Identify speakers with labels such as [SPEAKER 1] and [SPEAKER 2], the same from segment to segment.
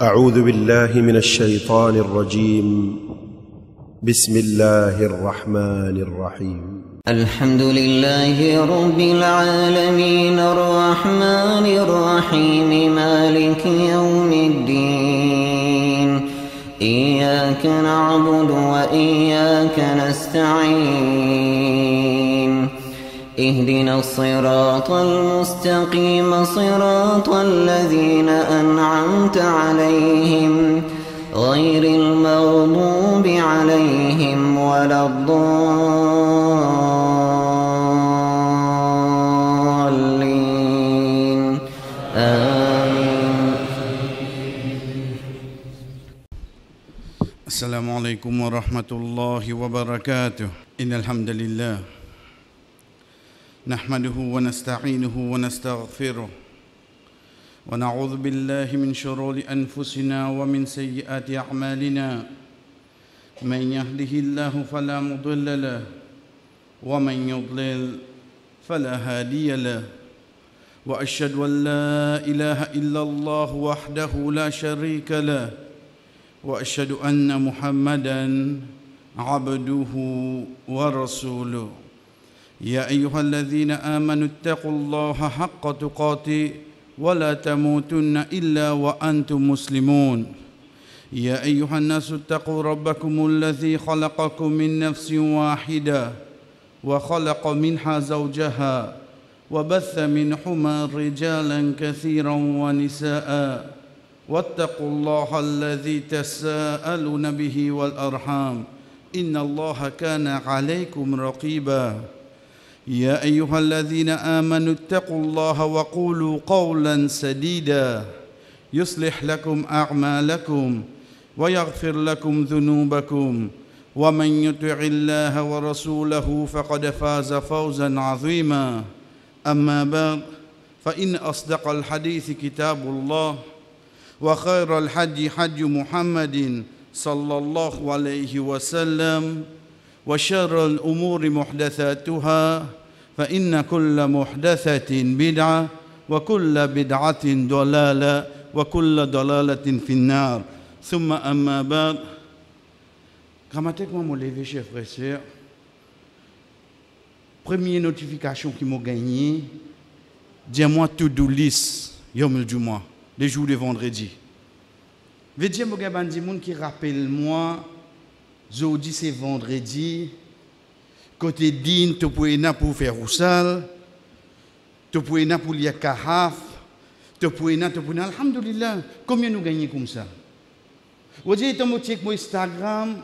[SPEAKER 1] أعوذ بالله من الشيطان الرجيم. بسم الله الرحمن الرحيم.
[SPEAKER 2] الحمد لله رب العالمين الرحمن الرحيم مالك يوم الدين. إياك نعبد وإياك نستعين. اهدنا الصراط المستقيم صراط الذين أنعمت عليهم غير المغضوب عليهم ولا الضالين. آمين.
[SPEAKER 3] السلام عليكم ورحمة الله وبركاته. إن الحمد لله نحمده ونستعينه ونستغفره ونعوذ بالله من شرور أنفسنا ومن سيئات أعمالنا. من يهده الله فلا مضل له ومن يضلل فلا هادي له. وأشهد أن لا إله إلا الله وحده لا شريك له وأشهد أن محمدًا عبده ورسوله. يا أيها الذين آمنوا اتقوا الله حق تقاته ولا تموتن إلا وأنتم مسلمون. يا أيها الناس اتقوا ربكم الذي خلقكم من نفس واحدة وخلق منها زوجها وبث منهما رجالا كثيرا ونساء واتقوا الله الذي تساءلون به والأرحام إن الله كان عليكم رقيبا. يا أيها الذين آمنوا اتقوا الله وقولوا قولا سديدا يصلح لكم أعمالكم ويغفر لكم ذنوبكم ومن يطع الله ورسوله فقد فاز فوزا عظيما. أما بعد فإن أصدق الحديث كتاب الله وخير الحدي حدي محمد صلى الله عليه وسلم وشر الأمور محدثاتها فإن كل محدثة بدعة وكل بدعة ضلالة وكل ضلالة في النار. ثم أما بعد. Grammatique, moi, levé, chers frères et sœurs. Première notification qui m'a gagné, dis-moi to-do list, yom du mois, les jours de vendredi. Veux dire, moi, il y a des gens qui rappellent moi. Aujourd'hui c'est vendredi, côté din, tu peux aller pour faire roussal, tu peux aller pour lire kahaf, tu peux aller, alhamdulillah, combien nous gagnons comme ça? Aujourd'hui, je check mon Instagram,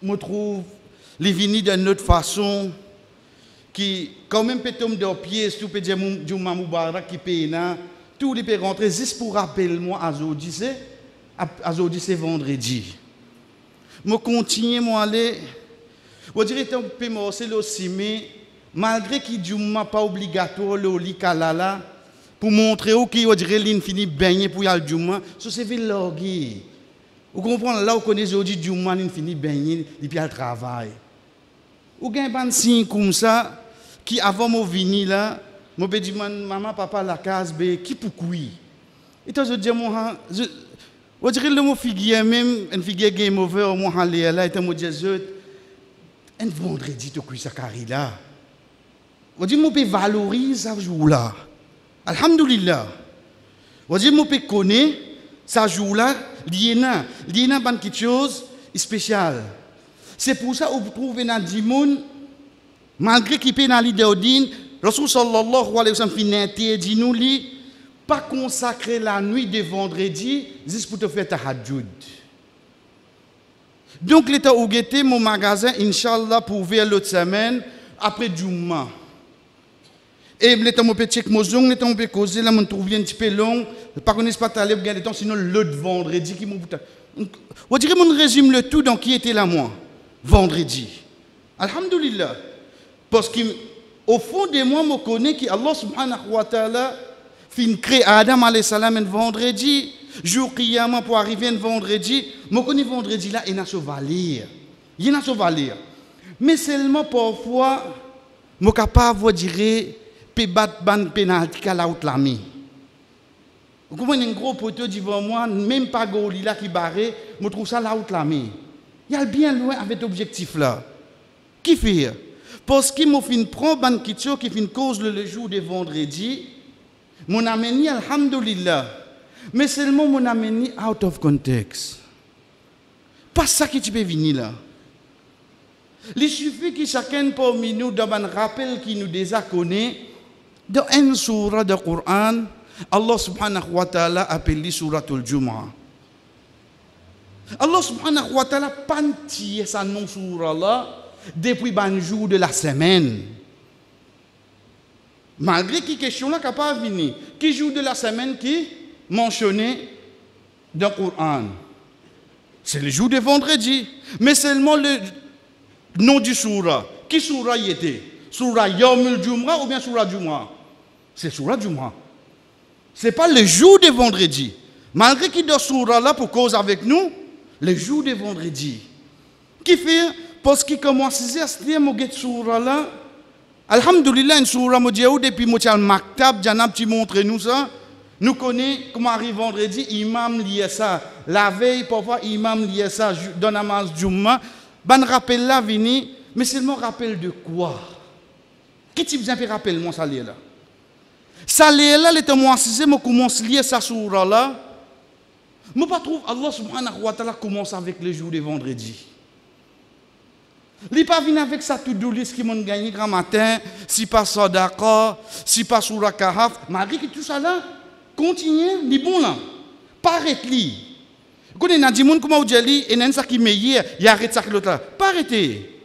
[SPEAKER 3] je trouve les vignes d'une autre façon, qui, quand même, peut tomber dans pieds, tu peux dire, Juma Moubarak qui paye, tous les peuvent rentrer, juste pour rappeler moi, aujourd'hui c'est vendredi. Je continue à aller. Je dirais que je peux me aussi, mais malgré qu'il n'est pas obligatoire le lit kalala pour montrer que je dirais qu'il finit baigner pour y aller Juma, ça c'est le logis. Vous comprenez là où connaît aujourd'hui Juma il finit baigner et puis il travaille. Ou gagne pas un signe comme ça qui avant mon vini là, je me dis maman papa la case be qui pour courir. Et toi je dis moi on dirait le mot figure même, une figure game over, au moins aller là, et un mot de un vendredi, tu cuis sa carrière là. On dit, moi, je valoriser ça jour là. Alhamdulillah. On dit, moi, je connais ça jour là, il y a quelque chose de spécial. C'est pour ça que vous trouvez dans le monde, malgré qu'il peut dans l'idée d'Odine, Rasul sallallahu alayhi wa sallam finit dit nous li. Pas consacrer la nuit de vendredi juste pour te faire tahajjud. Donc, l'état où j'étais mon magasin, Inch'Allah, pour vers l'autre semaine, après Juma. Et l'état où j'étais check mon zong, l'état où j'étais causé, là, je me trouve un petit peu long. Par contre, je ne sais pas t'aller bien de temps, sinon l'autre vendredi qui m'a. On dirait que je résume le tout dans qui était là, moi. Vendredi. Alhamdulillah. Parce qu'au fond de moi, je connais qu'Allah subhanahu wa ta'ala fin crée Adam alayhi salam un vendredi, jour qiyamah pour arriver un vendredi, je connais vendredi là, il y a ce valir. Il y a ce valir. Mais seulement parfois, je suis capable de dire, pe bat ban penalty ka la out lami. Vous comprenez, un gros poteau devant moi, même pas Goli là qui barré, je trouve ça là où la main. Il y a bien loin avec l'objectif là. Qui fait? Parce qu'il m'a fait prendre une question qui fait une cause le jour de vendredi, mon ameni alhamdulillah. Mais seulement mon ameni out of context. Pas ça qui tu peux venir là. Il suffit que chacun parmi nous donne un rappel qui nous déjà connaît dans une surah du Coran. Allah subhanahu wa ta'ala appelle suratul Jumu'ah. Allah subhanahu wa ta'ala pantie sa non surah là depuis le jour de la semaine. Malgré que question là capable venir, qui jour de la semaine qui mentionné dans le Coran. C'est le jour de vendredi, mais seulement le nom du surah. Qui surah y était? Surah Yawmul Jumu'ah ou bien surah Jumu'ah? C'est surah Jumu'ah. Ce n'est pas le jour de vendredi. Malgré qu'il doit surah là pour cause avec nous, le jour de vendredi. Qui fait? Parce qu'il commence à se dire, mon get surah là. Alhamdulillah, une surah, moi, depuis moi, tiens, maktab, janab, tu montres nous ça. Nous connaissons comment arrive vendredi, imam lié ça. La veille, parfois, imam lié ça dans la namaz Jumma. Ben rappel là, vini, mais seulement rappel de quoi? Qui type de rappel, moi, ça lié là? Ça lié là, les témoins, si moi commence lier ça surah là. Moi, pas trouve Allah subhanahu wa ta'ala commence avec le jour de vendredi. Il n'est pas venu avec sa to-do list qui m'a gagné grand matin, si pas Sadaqa, si pas Surah Kahf, malgré que tout ça là, continue, il est bon là. Pas arrêter. Quand on a dit, comment on dit, et il y a ça qui meilleur, il y a arrêté ça qui l'autre là. Pas arrêter.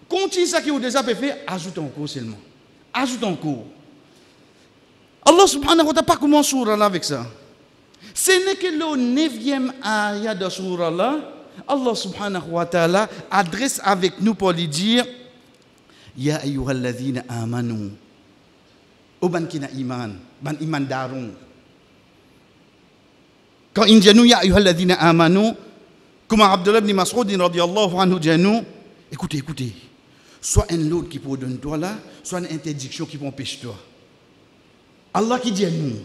[SPEAKER 3] Continue ça qui est déjà fait, ajoute encore seulement. Ajoute encore. Allah subhanahu wa ta'ala pas comment surah là avec ça. Ce n'est que le 9e ayat de surah là. Allah subhanahu wa ta'ala adresse avec nous pour lui dire Ya ayyuhalladhina amanu Oban kina iman Ban iman darung. Quand il dit Ya ayyuhalladhina amanu, comme Abdullah ibn Mas'ud radiyallahu anhu dit nous, écoutez, soit un lot qui peut donner toi là, soit une interdiction qui peut empêcher toi. Allah qui dit à nous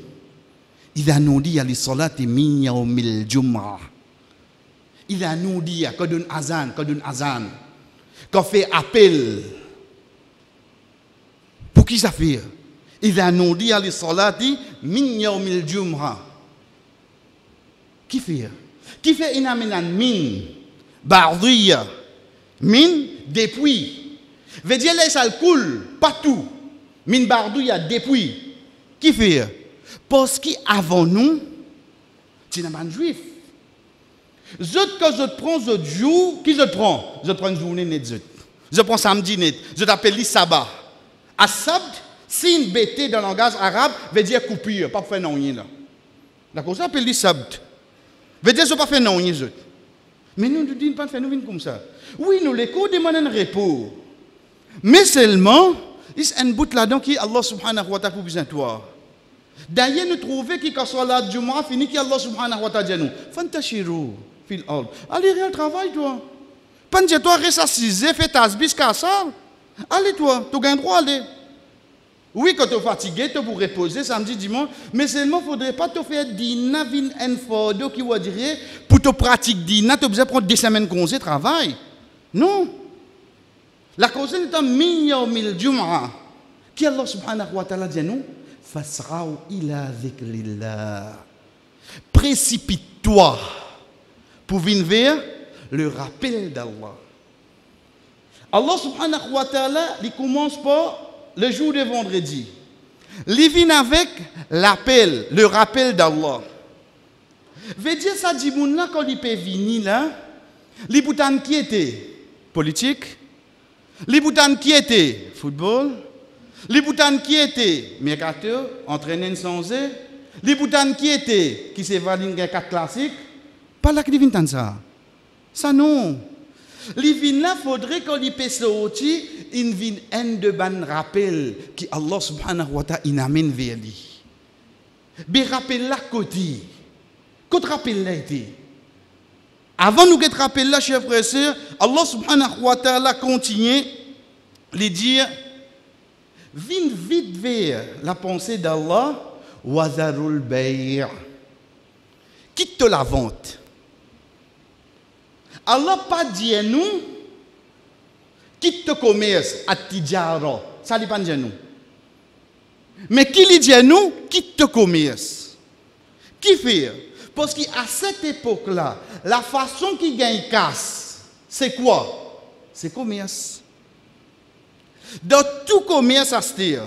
[SPEAKER 3] Idha nudiya li salati min yawmil jum'ah. Il a nous dit qu'on donne azan, qu'on fait appel. Pour qui ça fait? Il a nous dit à les salati min yawmil jum'ah. Qui fait? Qui fait une amenan min ba'dhiya min depuis. Veut dire là ça coule partout. Min ba'dhiya depuis. Qui fait? Parce qu'avant nous, tu n'as pas de juif. Quand je prends ce jour, qui je prends? Je prends une journée net. Je prends samedi net. Je t'appelle le sabbat. À sabbat, si une bêtise dans le langage arabe, veut dire coupure, pas faire non là. D'accord, ça s'appelle le sabbat. Veut dire je pas faire non rien. Mais nous ne disons pas faire nous comme ça. Oui, nous les cours demandent un repos. Mais seulement, il y a un bout là-dedans qui Allah subhanahu wa ta'ala pour besoin de toi. D'ailleurs, nous trouvons que quand soit là, Jumu'ah fini, que Allah subhanahu wa ta'ala dit nous, fantashiru. Allez, réel travail, toi. Pendant toi, reste assisé, fais ta sbis, ça. Allez, toi, tu as le droit d'aller. Oui, quand tu es fatigué, tu peux reposer samedi, dimanche, mais seulement, il ne faudrait pas te faire dîner, une photo qui va dire, pour te pratiquer dîner, tu as besoin de prendre 2 semaines de congé de travail. Non. La cause est en mil Jumu'ah. Qui Allah subhanahu wa ta'ala dit nous, fasra'u ila dhikrillah. Précipite-toi pour venir vers le rappel d'Allah. Allah subhanahu wa ta'ala, il commence par le jour de vendredi. Il vient avec l'appel, le rappel d'Allah. Veut dire ça dit là quand il peut venir là, les boutons qui étaient politique, les boutons qui étaient football, les boutons qui étaient mercateur, entraîner sans eux, les boutons qui étaient qui se valent 4 classiques. Pas là qui vient ça. Ça non. Les vins là, faudrait qu'on y puisse sortir une vin un de ban rappel qui Allah subhanahu wa ta'ala inamène vers lui. Mais rappel là côté. Côté rappel là été. Avant nous que rappel là, chers frères et sœurs, Allah subhanahu wa ta'ala continue de dire vin vite vers la pensée d'Allah Wazarul bay'. Quitte la vente. Allah pas dit nous, quitte le commerce à Tidjara. Ça ne dépend de nous. Mais qui lui dit nous, quitte le commerce. Qui fait? Parce qu'à cette époque-là, la façon qu'il gagne casse, c'est quoi? C'est commerce. Dans tout commerce à Stir,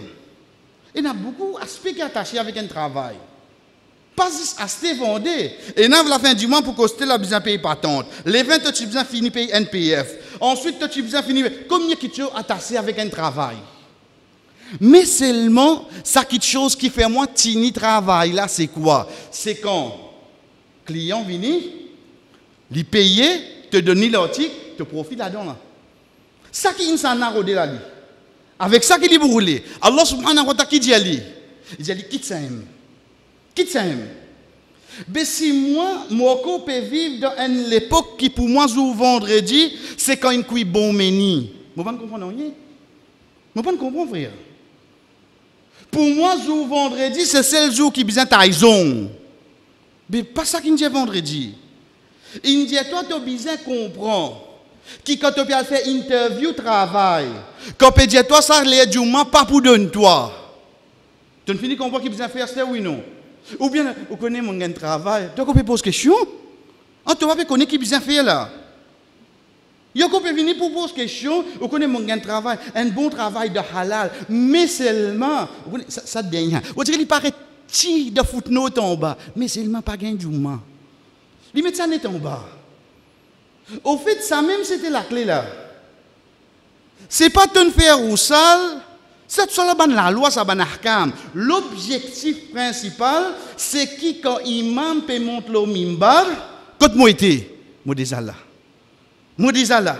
[SPEAKER 3] il y a beaucoup d'aspects qui sont attachés avec un travail. Pas juste à Stir vendre. Et dans la fin du mois, pour coster la besoin de payer patente. Les 20, tu as besoin de finir payer NPF. Ensuite, tu as besoin de finir. Combien de choses attachées avec un travail? Mais seulement, ça quelque chose qui fait moi tini travail là, c'est quoi? C'est quand le client vient, il paye, te donne l'article, te profite là-dedans. Là. Ça qui s'en a rodé là. Avec ça qui est brûlé. Allah subhanahu wa ta'ala qui dit ali. Il dit quitte ça. Quitte ça. Mais si moi peux vivre dans une époque qui pour moi jour vendredi, c'est quand il cuit bon menu. Vous ne comprenez rien? Vous ne comprenez frère? Pour moi, jour vendredi, c'est le jour qui besoin taison. Mais pas ça qui me dit vendredi. Il dit, toi, tu as besoin de comprendre. Qui, quand tu as fait interview, travail. Quand tu dis, toi, ça, les du moment, pas pour donner toi. Tu as fini de comprendre qui besoin faire ça, oui, non? Ou bien, vous connaissez mon travail. Tu peux poser question? Tu vas connaître qui besoin faire là. Vous pouvez venir pour poser question, vous connaissez mon travail, un bon travail de halal, mais seulement, ça devient. Vous dites qu'il paraît petit de footnote en bas, mais seulement pas gain du moment. Il met ça net en bas. Au fait, ça même c'était la clé là. C'est pas de faire ou sale, c'est la loi, ça ban ahkam. L'objectif principal, c'est qui quand imam peut monter le mimbar, quand moi été, moi déjà là. Modizala.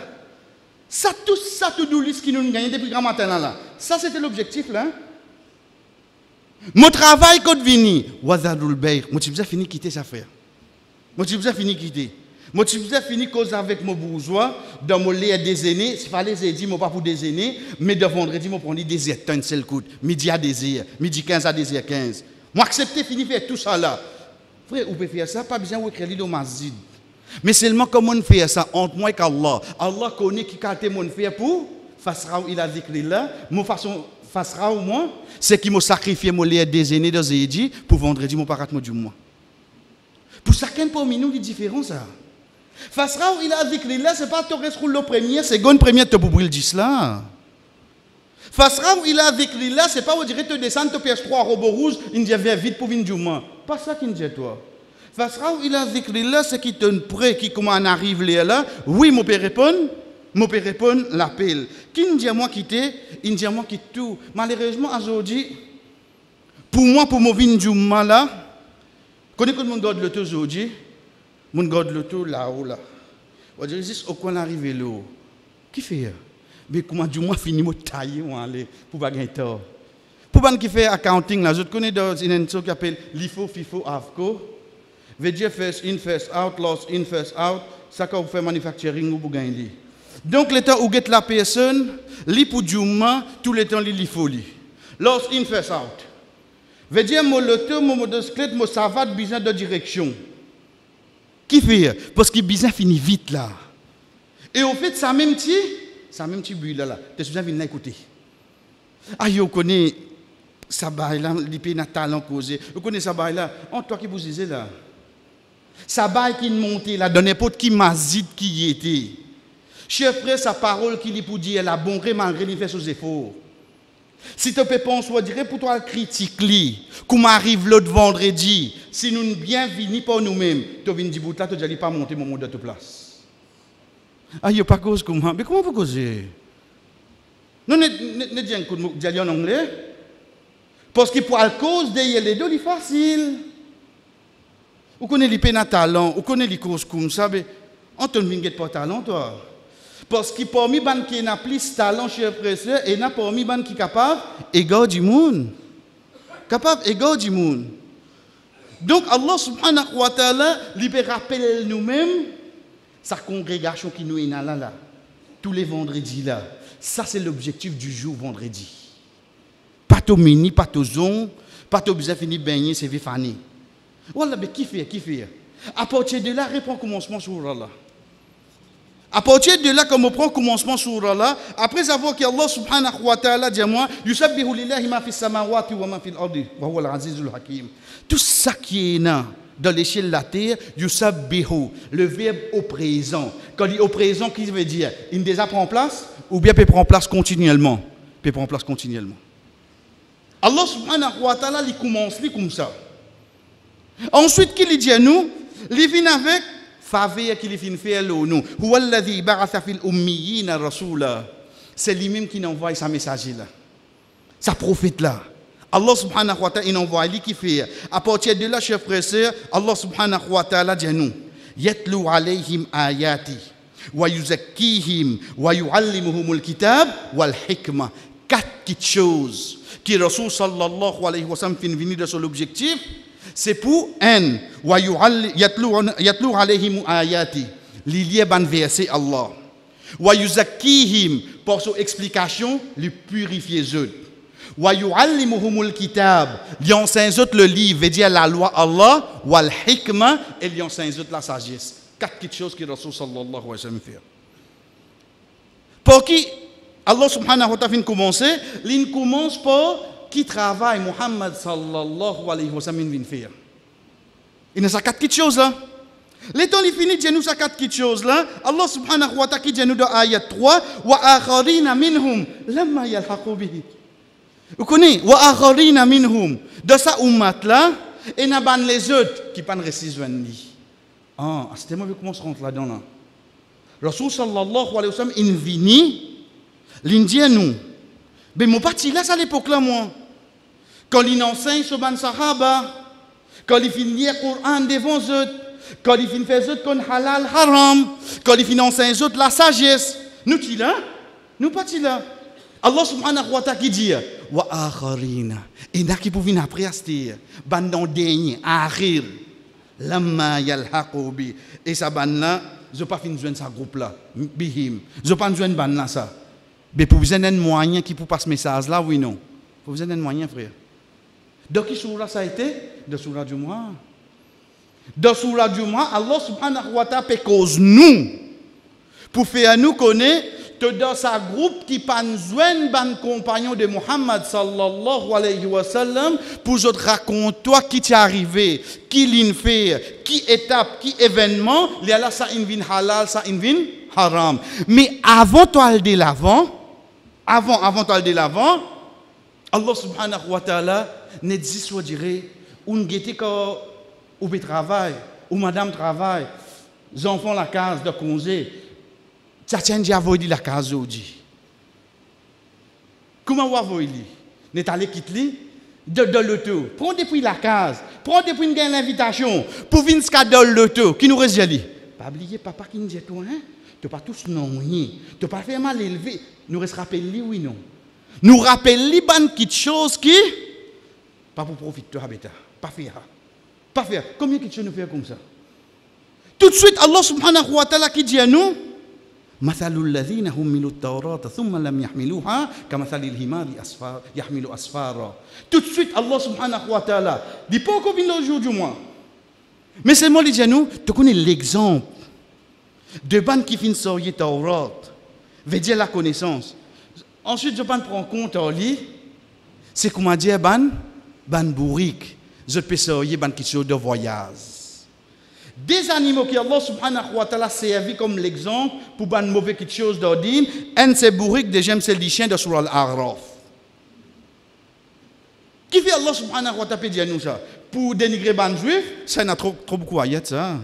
[SPEAKER 3] Ça tout ça tout doulis qui nous gagne depuis grand matin là. Ça c'était l'objectif là. Mon travail quand vini, wazadul bay, moi tu besoin fini quitter ça frère. Moi tu besoin fini quitter. Moi tu besoin fini cause avec mon bourgeois dans mon lit à déjeuner, s'il fallait dire moi pas pour déjeuner, mais de vendredi moi prendre des heures un seul coup, midi à désir, midi 15 à désir 15. Moi accepter fini faire tout ça là. Frère, vous pouvez faire ça, pas besoin de créer le masjid. Mais seulement comment on fait ça entre moi et Allah. Allah connaît qui qualité mon fait pour fasra il a décrit là, mon façon fasra ou moi, c'est qui m'a sacrifié mon lait des aînés de Zédi pour vendredi mon parat du mois. Pour chacun parmi nous, il est différent ça. Fasra il a décrit là, c'est pas toi reste le premier, seconde première te pour brûler 10 là. Fasra il a décrit là, c'est pas vous dire te descendre te PS3 robot rouge, il dit viens vite pour venir du mois. Pas ça qui me dit toi. Fasra il a décrit là, c'est qui te prêt, qui comment on arrive là, oui, mon père répond l'appel. Qui me dit à moi quitter, il dit à moi quitte tout. Malheureusement, aujourd'hui, pour moi, pour mon vin du mal là, connaissez que mon garde le tout aujourd'hui, mon garde le tout là-haut là. On dirait juste au coin arrivé là. Qui fait? Mais comment du moins fini mon tailler, on aller pour pas gagner tort. Pour pas qui fait accounting là, je connais dans une chose qui appelle l'IFO, FIFO, AFCO. Veut dire first in, first out, lost in, first out. Ça quand vous faites manufacturing ou pour gagner. Donc le temps où vous êtes la personne, li pour du moment, tout le temps li faut li. Lost in, first out. Veut dire mon loto, mon motocyclette, mon savate, besoin de direction. Qui fait? Parce que besoin finit vite là. Et au fait, ça même petit bruit là, tu as besoin de venir écouter. Ah, vous connaissez ça bail là, l'ipé n'a talent causé. Vous connaissez ça bail là, en toi qui vous disiez là. Ça bail qui montait là, dans n'importe qui mazid qui y était. Cher frère, sa parole qui lui pour dire la bonne malgré il fait ses efforts. Si tu peux penser, on dirait pour toi critique li, comment arrive l'autre vendredi, si nous ne bien venus pas nous-mêmes, tu viens dire bout là, tu n'allais pas monter mon monde de ta place. Ah, il n'y a pas cause comment? Mais comment vous causer? Nous ne disons pas en anglais. Parce que pour la cause de les deux, c'est facile. Vous connaissez les peines à talent, vous connaissez les causes comme ça, mais on ne vient pas talent, toi. Parce que parmi les gens qui ont plus talent chez les frères, il y a parmi les gens qui sont capables d'égard du monde. Capables d'égard du monde. Donc Allah subhanahu wa ta'ala, il peut rappeler nous-mêmes sa congrégation qui nous est là, tous les vendredis là. Ça c'est l'objectif du jour vendredi. Pas au mini, pas au zon, pas obligé de finir baigner, c'est Vifani. Voilà, mais qui fait? À partir de là, reprend commencement sur Allah. À partir de là, comme on prend commencement sur Allah, après avoir que Allah subhanahu wa ta'ala dit moi, yusabbihu lillahi ma fi samawati wa ma fi al-ardi wa huwa al-azizul hakim. Tout ça qui est là, dans l'échelle de la terre, yusabbihu, le verbe au présent. Quand il dit au présent, qu'est-ce qu'il veut dire? Il déjà prend place ou bien peut prendre place continuellement? Peut prendre place continuellement. Allah subhanahu wa ta'ala, il commence comme ça. Ensuite, qu'il dit à nous, il vient avec faveur qu'il vient faire nous. Huwa alladhi ba'atha fil ummiyina rasula. C'est lui-même qui envoie sa messager là. Sa prophète là. Allah subhanahu wa ta'ala il envoie lui qui fait. À partir de là, chers frères et sœurs, Allah subhanahu wa ta'ala dit à nous, yatlu alayhim ayati wa yuzakkihim wa yuallimuhumul kitab wal hikma. 4 petites choses qui Rasul sallallahu alayhi wa sallam finit venir de son objectif. C'est pour un, yatlu alayhim ayati, l'ilier ban verset Allah. Wa yuzakkihim, pour son explication, lui purifier eux. Wa yuallimuhumul kitab, lui enseigne le livre, veut dire la loi Allah, wal hikma, et lui enseigne la sagesse. 4 petites choses que Rasul sallallahu alayhi wa sallam fait. Pour qui Allah subhanahu wa ta'ala commencer, il commence par qui travaille Muhammad sallallahu alayhi wa sallam vient faire. Il y a ces 4 petites choses là. Les temps il finit de nous ces 4 petites choses là. Allah subhanahu wa ta'ala qui dit nous dans ayat 3 wa akharina minhum lamma yalhaqu bihi. Vous connaissez wa akharina minhum de sa ummat là et n'a ban les autres qui pas récision ni. Ah, c'était moi comment se rentre là-dedans là. Rasul sallallahu alayhi wa sallam il vient l'Indien nous. Mais mon parti là à l'époque là moi. Quand il enseigne sur ban sahaba, quand il finit lire le Coran devant eux, quand il finit faire eux comme halal haram, quand il finit enseigner eux la sagesse, nous qui là, nous partis là. Allah subhanahu wa ta'ala qui dit wa akharina, et n'a qui pouvait après aster, bandon dernier, akhir, lamma yalhaqu bi, et ça ban là, je pas fin joindre ça groupe là, bihim, je pas joindre ban là ça. Mais pour vous avez un moyen qui pour passer ce message là, oui non. Pour vous avez un moyen frère. Donc, qui soura ça a été? De soura du mois. De soura du mois, Allah subhanahu wa ta'ala peut cause nous. Pour faire nous connaître que dans sa groupe qui pas besoin ban compagnon de Muhammad sallallahu alayhi wa sallam pour je te raconte toi qui t'est arrivé, qui l'in fait, qui étape, qui événement, il y a là ça invin halal, ça invin haram. Mais avant toi de l'avant, avant toi de l'avant, Allah subhanahu wa ta'ala ne dit soit dirait ou n'gété quand ou travail ou madame travaille les enfants la case de congé ça tient déjà voyer la case aujourd'hui comment vous voyez n'est allé quitter de l'auto prends depuis la case prends depuis une l'invitation pour venir dans l'auto qui nous reste joli pas oublier papa qui nous dit toi hein tu pas tous non rien tu pas faire mal élevé nous reste rappeler oui non nous rappelle les bonnes petites choses qui pas pour profiter de pas faire combien de choses nous faire comme ça tout de suite Allah subhanahu wa ta'ala qui dit à nous مثل الذين حملوا التوراة ثم لم يحملوها كمثل الحمار يحمل أسفارا tout de suite Allah subhanahu wa ta'ala dit pas qu'on vient le jour du mois mais c'est moi qui dis à nous tu connais l'exemple de ban qui finissent sortir Taurat veut dire la connaissance. Ensuite, je prends compte en lit, c'est comment dire ban bourrique, je peux sortir ban quelque chose de voyage. Des animaux qui Allah subhanahu wa ta'ala servi comme l'exemple pour ban mauvais quelque chose d'ordine, un c'est bourrique, deuxième c'est les chiens de Surah Al-A'raf. Qui fait Allah subhanahu wa ta'ala dire nous ça? Pour dénigrer ban juif, ça n'a trop beaucoup ayat ça.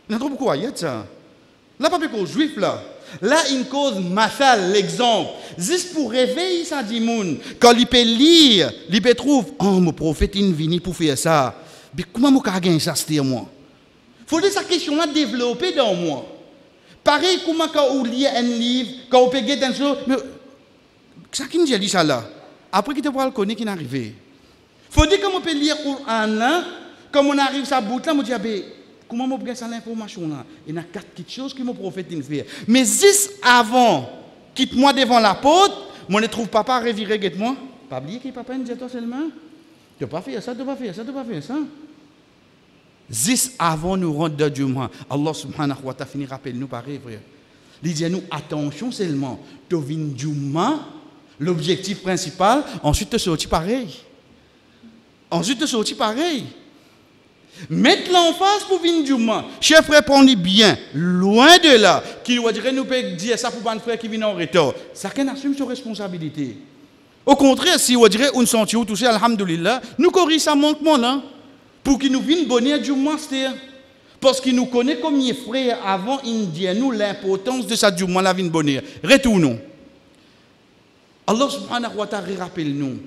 [SPEAKER 3] Il y a trop beaucoup ayat ça. Là pas que juif là. Là, une cause mathal, l'exemple. Juste pour réveiller ça dit moun. Quand il peut lire, il peut trouver, oh, mon prophète, il vient pour faire ça. Mais comment je peux gagner ça, c'est moi? Il faut que cette question-là développer dans moi. Pareil, comment quand on lit un livre, quand on peut gagner un jour, mais ça qui nous dit ça là? Après qu'il te voit le connaître qui est arrivé. Il faut dire comment on peut lire le Coran là, comme on arrive à sa bout là, on dit, comment je peux gagner l'information là? Il y a 4 petites choses que mon prophète fait. Mais juste avant, quitte-moi devant la porte, je ne trouve papa revirer, guette-moi. Pas oublier que papa dit toi seulement. Tu n'as pas fait ça, tu n'as pas fait ça, tu n'as pas fait ça. Juste avant nous rendre de Juma, Allah subhanahu wa ta'ala finit rappelle nous pareil, frère. Il dit à nous, attention seulement, tu viens Juma, l'objectif principal, ensuite tu sortis pareil. Ensuite tu sortis pareil. Mettre l'emphase pour venir Juma. Chers frères, prenez bien, loin de là, qui doit dire nous peut dire ça pour un frère qui vient en retard. Chacun assume ses responsabilités. Au contraire, si on dirait on sent tout ça, alhamdoulilah, nous corrigeons ça manquement là. Pour qu'il nous vienne bonheur du master. Parce qu'il nous connaît comme les frères avant, il dit à nous l'importance de ça du moins la vienne bonheur. Retournons. Allah subhanahu wa ta'ala rappelle nous.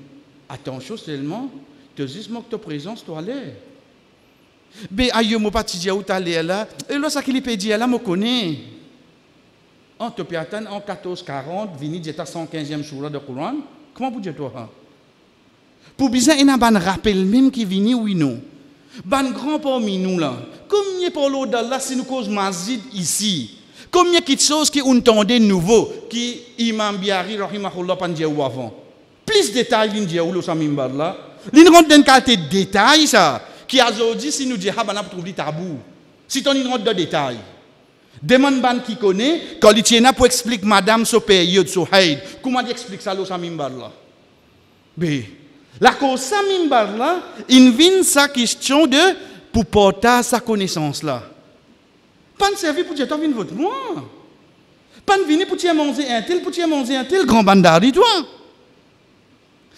[SPEAKER 3] Attention seulement, tu dis que ta présence doit aller. Mais aïe, mon pas dire où tu allais là. Et là, ça qu'il peut dire là, me connaît. En te peut attendre en 1440, venir dire ta 115e sourate de Coran. Comment vous dire toi? Pour bien, il y a un rappel même qui vient, oui, non. Ban grand parmi nous là, combien pour l'autre là si nous cause mazid ici, combien de choses qui ont entendu nouveau qui Imam Biari rahimahullah pan dire ou avant. Plus de détails vinn dire ou le samimbar là, l'in rentre dans qualité de détails ça qui a aujourd'hui si nous dit ah ben on trouve tabou. Si on rentre dans détails. Demande ban qui connaît quand il tient pour expliquer madame so période so haid, comment il explique ça le samimbar là. B la cause ça mimbar là, il vient sa question de pour porter sa connaissance là. Pas de servir pour dire toi viens votre moi. Pas de venir pour dire manger un tel grand bandari toi.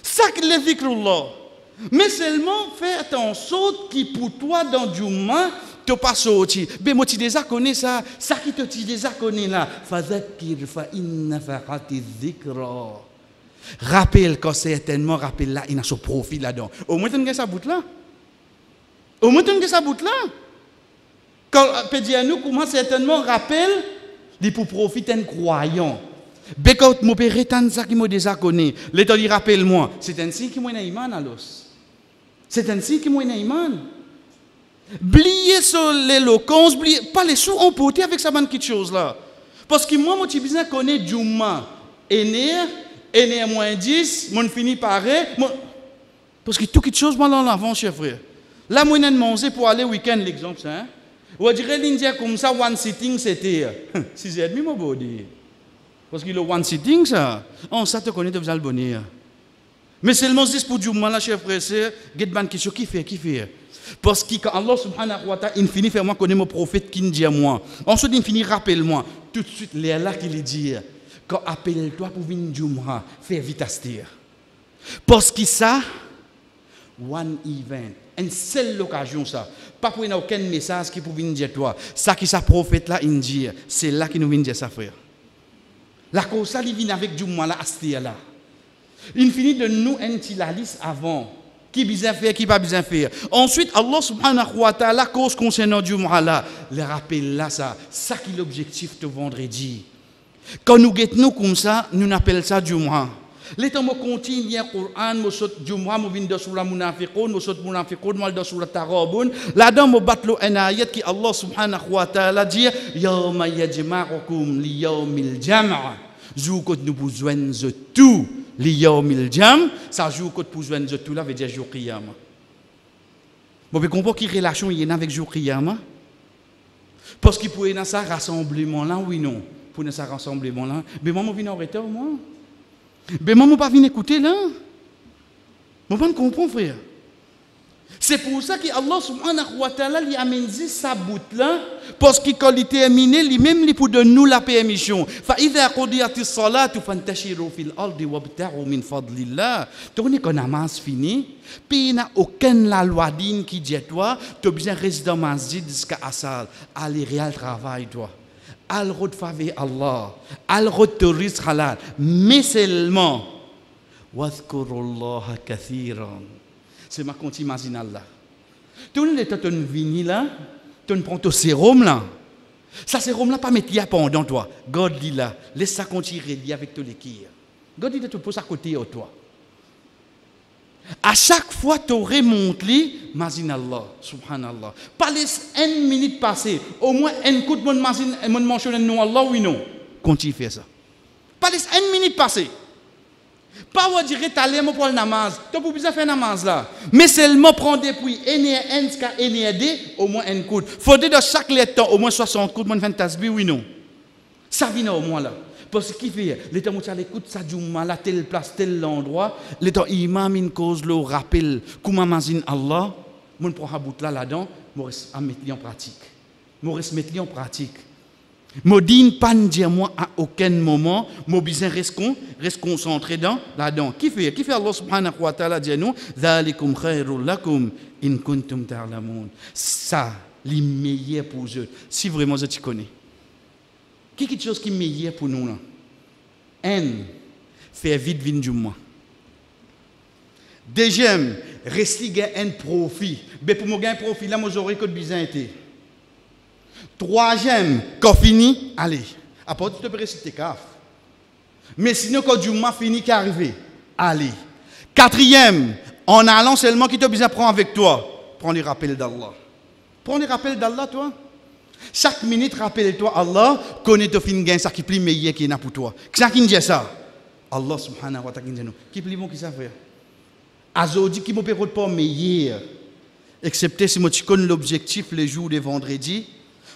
[SPEAKER 3] Ça que le zikrullah. Mais seulement faire attention qui pour toi dans du moment tu pas sorti. Ben moi tu déjà connais ça qui te tu déjà connais là. Fazakir fa inna faqati dhikra. Rappel, quand certainement rappel là, il a son profit là-dedans. Au moins, tu as sa bout là. Au moins, tu as sa bout là. Quand peut dire nous comment certainement rappel, il pour profiter un croyant. Mais quand mon père est ça qui m'a déjà connu, l'état dit rappelle-moi, c'est un signe qui m'a un iman alors. C'est un signe qui m'a un iman. Blier sur l'éloquence, pas les sous emportés avec sa bonne petite chose là. Parce que moi, je besoin connaître Juma et né moins 10, mon fini pareil. Parce que toute chose, moi, en avant, chef frère. Là, moi, je manger pour aller week-end, l'exemple, ça. Hein? On dirait l'Indien comme ça, one sitting, c'était 6h30, mon body. Parce que le one sitting, ça, ça te connaît, tu vas le bonheur. Mais seulement 10 pour du moment, là, chef frère, c'est, get ban question, qui fait? Parce que quand Allah subhanahu wa ta'ala, il finit faire moi connaître mon prophète qui me dit à moi. Ensuite, il finit rappelle-moi. Tout de suite, les là qui lui dit. Quand appelle-toi pour venir Jumra, fais vite astir. Parce que ça, one event, une seule occasion ça. Pas pour aucun message qui pour venir dire toi. Ça qui sa prophète là, il dit, c'est là qui nous vient dire ça frère. La cause ça, il vient avec Jumra là, astir là. Il finit de nous un la liste avant. Qui bien faire, qui pas bien faire. Ensuite, Allah subhanahu wa ta'ala, cause concernant Jumra là, le rappel là, ça qui est l'objectif de vendredi. Quand nous guettons comme ça, nous appelons ça Jum'a. L'état me continue le Coran, me saute Jum'a, me vient de sur la munafiqoun, me saute munafiqoun, me de sur la taraboun. Là-dedans me bat un ayat qui Allah subhanahu wa ta'ala dit Yawma yajma'ukum li yawmil jam'a. Jour que nous besoin de tout, li yawmil jam', ça jour que nous besoin de tout là veut dire jour qiyamah. Vous comprenez quelle relation il y a avec jour qiyamah? Parce qu'il pourrait dans ça rassemblement là, oui non. Pour ce rassemblement là, mais moi je viens en retard moi. Mais moi je pas venir écouter là. Moi pas comprendre frère. C'est pour ça que Allah subhanahu wa ta'ala lui amène sa bout là parce qu'il quand il terminé lui-même il pour donner nous la permission. Fa idha qudiyatis salatu fantashiru fil ardi wabtaghu min fadlillah. Tourner quand namaz fini, puis il n'y a aucune la loi digne qui dit toi, tu as besoin de rester dans masjid jusqu'à asal, aller réel travail toi. Al-Rod faveur Allah, Al-Rod touriste halal, mais seulement, Wadhkurullaha kathiran. C'est ma compte imaginale là. Tout le temps, tu viens là, tu prends ton sérum là. Ça sérum là, pas mettre là pendant toi. God dit là, laisse ça continuer avec tous les kirs. God dit, tu poses à côté de toi. À chaque fois, tu remontes li, mazinallah, subhanallah. Pas laisse une minute passer, au moins un coup de mon mentionne non Allah, oui non. Continue faire ça. Pas laisse une minute passer. Pas vous dire t'allez pour le namaz, tu peux bien faire namaz là. Mais seulement prendre depuis au moins un coup. Faudrait dans chaque lettre au moins 60 coups de faire tasbih oui non. Ça vient au moins là. Parce que qui fait l'état où tu l'écoute ça du mal à telle place tel endroit, l'état imam une cause le rappel comment mazine Allah, mon prend bout là là-dedans, moi reste à mettre en pratique. Moi reste mettre en pratique. Modine pas dire moi à aucun moment, moi besoin reste concentré là-dedans. Qui fait Allah subhanahu wa ta'ala dit nous zalikum khairul lakum in kuntum ta'lamun. Ça, les meilleur pour eux. Si vraiment je te connais. Quelque chose qui est meilleur pour nous là. Faire vite vin du mois. Deuxième, rester gagner un profit. Mais pour moi gagner un profit là moi j'aurais que de besoin été. Troisième, quand fini, allez. Après, tu peux réciter CAF. Mais sinon, quand du mois fini, qui arrive, allez. Quatrième, en allant seulement, qui te besoin prendre avec toi, prends les rappels d'Allah. Prends les rappels d'Allah, toi. Chaque minute, rappelle-toi, Allah, connaît ton fin gain, ça qui plie meilleur qui est pour toi. Qui ça qui dit ça? Allah subhanahu wa ta'ala qui dit nous. Qui plie bon qui ça fait? Azodi qui me peut pas meilleur. Excepté si moi tu connais l'objectif les jours de vendredi.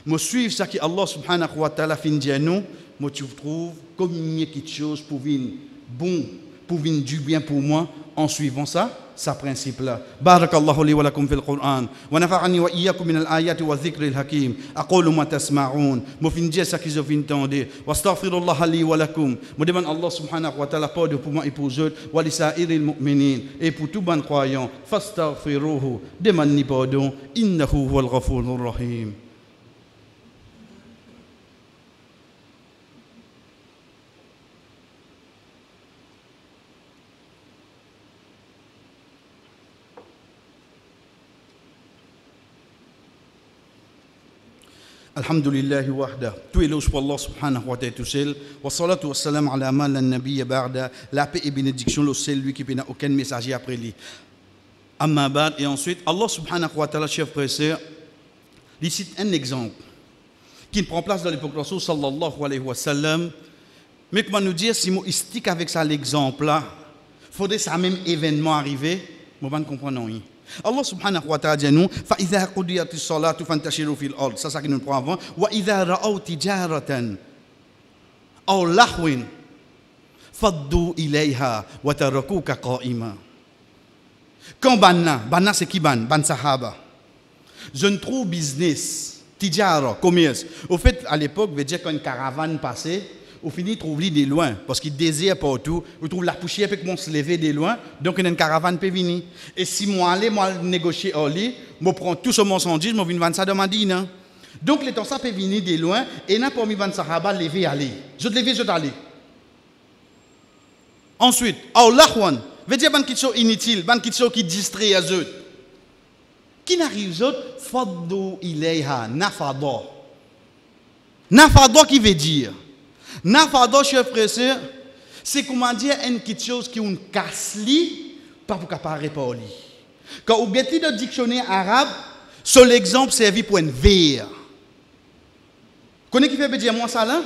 [SPEAKER 3] Moi suivre ça que Allah subhanahu wa ta'ala fin dit à nous, moi tu trouves comme quelque chose pour venir bon, pour venir du bien pour moi en suivant ça principe là. Barakallahu li wa lakum fil Qur'an wa nafa'ani wa iyyakum min al-ayati wa dhikril hakim. Aqulu ma tasma'un. Moi fin dire ça que je viens entendre. Wastaghfirullah li wa lakum. Moi demande Allah subhanahu wa ta'ala pardon pour moi et pour eux wa li sa'iril mu'minin et pour tout bon croyant. Fastaghfiruhu. Demande pardon. Innahu huwal ghafurur rahim. Alhamdulillah wahda. Tout éloge pour Allah subhanahu wa ta'ala tout seul. Wa salatu wa salam ala man la nabiyya ba'da. La paix et bénédiction le seul lui qui n'a aucun messager après lui. Amma ba'd et ensuite Allah subhanahu wa ta'ala chef frère il cite un exemple qui prend place dans l'époque de Rasul sallallahu alayhi wa sallam. Mais comment nous dire si moi istique avec ça l'exemple là, faudrait ça même événement arriver, moi pas comprendre rien. Allah subhanahu wa ta'ala dit nous fa idha qudiyatis salatu fantashiru fil ard, ça qui nous prend avant, wa idha ra'aw tijaratan aw lahwin faddu ilayha wa tarakuka qa'ima. Quand banna c'est qui ban sahaba. Je ne trouve business, tijara, commerce. Au fait à l'époque, veut dire quand une caravane passait, au fini trouve lui de loin parce qu'il désire partout, vous trouve la poussière peut se lever de loin, donc une caravane peut venir. Et si moi aller moi négocier au lit, moi prends tout ce mon sandwich, moi viens vendre ça dans Madina. Donc les temps ça peut venir de loin et n'a pas mis vendre sahaba lever aller. Je lever je aller. Ensuite, lahwan, veut dire ban qui sont inutile, ban qui sont qui distrait à eux. Qui n'arrive autres faddu ilayha nafada. Nafada qui veut dire nafada, chers frères et sœurs, c'est comment dire une petite chose qui est une casse-lit, pas pour qu'apparaître par lui. Quand vous regardez dans le dictionnaire arabe, sur l'exemple servi pour un verre. Vous connaissez qui fait dire moi ça là?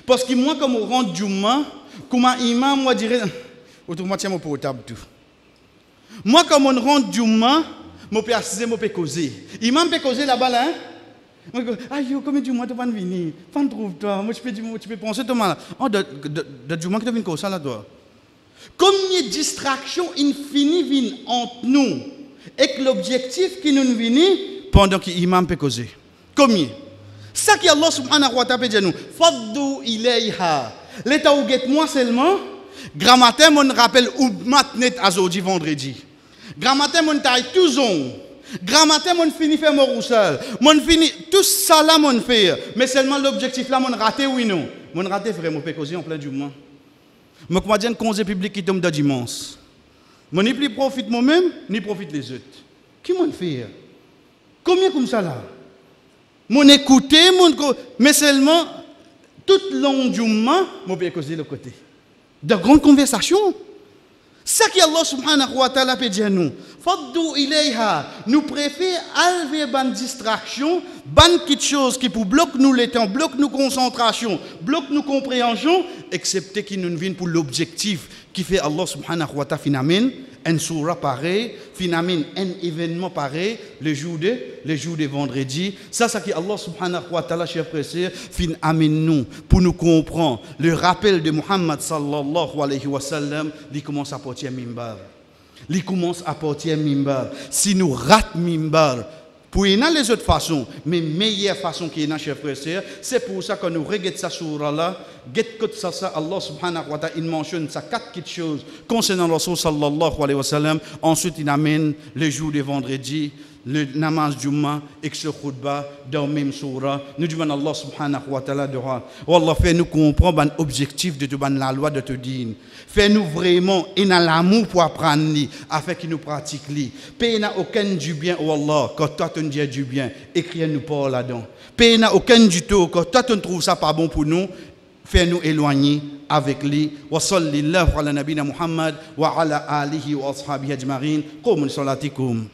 [SPEAKER 3] Parce que moi, comme on rentre du mois, comment imam, moi dirais, autrement, tiens mon portable tout. Moi, comme on rentre du mois, je peux assister, je peux causer. Imam peut causer là-bas là, hein? Aïe, combien du mois tu vas venir? Fan trouve-toi. Moi, tu peux penser tout mal. Oh, du mois que tu viens comme ça là, toi. Combien de distractions infinies viennent entre nous et que l'objectif qui nous vient pendant que l'imam peut causer. Combien? Ça qui Allah subhanahu wa ta'ala dit nous. Faddu ilayha. L'état où guette moi seulement. Grammaire, on rappelle ou matnet azodi vendredi. Grammaire, on taille tous on. Grammaire, mon fini faire mon roussel. Mon fini, tout ça là, mon fait. Mais seulement l'objectif là, mon raté, oui, non. Mon raté, frère, mon pécosi en plein du mois. Moi, comment dire un conseil public qui tombe de dimanche. Mon ni plus profite moi-même, ni profite les autres. Qui m'en fait? Combien comme ça là? Mon écouter, mais seulement, tout le long du mois, mon pécosi de côté. De grandes conversations. Ça qui Allah subhanahu wa ta'ala peut dire nous. Faddu ilayha. Nous préférons enlever ban distraction, ban quelque chose qui pour bloquer nous le temps, bloque nous concentration, bloque nous compréhension, excepté qui nous viennent pour l'objectif qui fait Allah subhanahu wa ta'ala finalement un surah pareil, finalement un événement pareil, le jour de vendredi. Ça, c'est que Allah subhanahu wa ta'ala, chers frères et sœurs, finalement nous, pour nous comprendre, le rappel de Muhammad sallallahu alayhi wa sallam, il commence à porter un mimbar. Il commence à porter un mimbar. Si nous ratons mimbar, pour y aller les autres façons, mais meilleure façon qui est dans chers frères et sœurs, c'est pour ça que nous regardons ça surah là, Allah subhanahu wa ta'ala, il mentionne ça 4 petites choses concernant le Rasul sallallahu alayhi wa sallam. Ensuite, il amène le jour de vendredi, le namaz Jumma et ce khutbah dans le même surah. Nous demandons Allah subhanahu wa ta'ala de roi. Allah fait nous comprendre l'objectif de la loi de te dire. Fais-nous vraiment et dans l'amour pour apprendre, afin qu'il nous pratique. Paye n'a aucun du bien, oh Allah, quand toi tu dis du bien, écris-nous pas là-dedans. Paye n'a aucun du tout, quand toi tu trouves ça pas bon pour nous, fais-nous éloigner avec lui. Wa sallallahu ala nabina Muhammad wa ala alihi wa ashabihi ajma'in. Qum salatikum.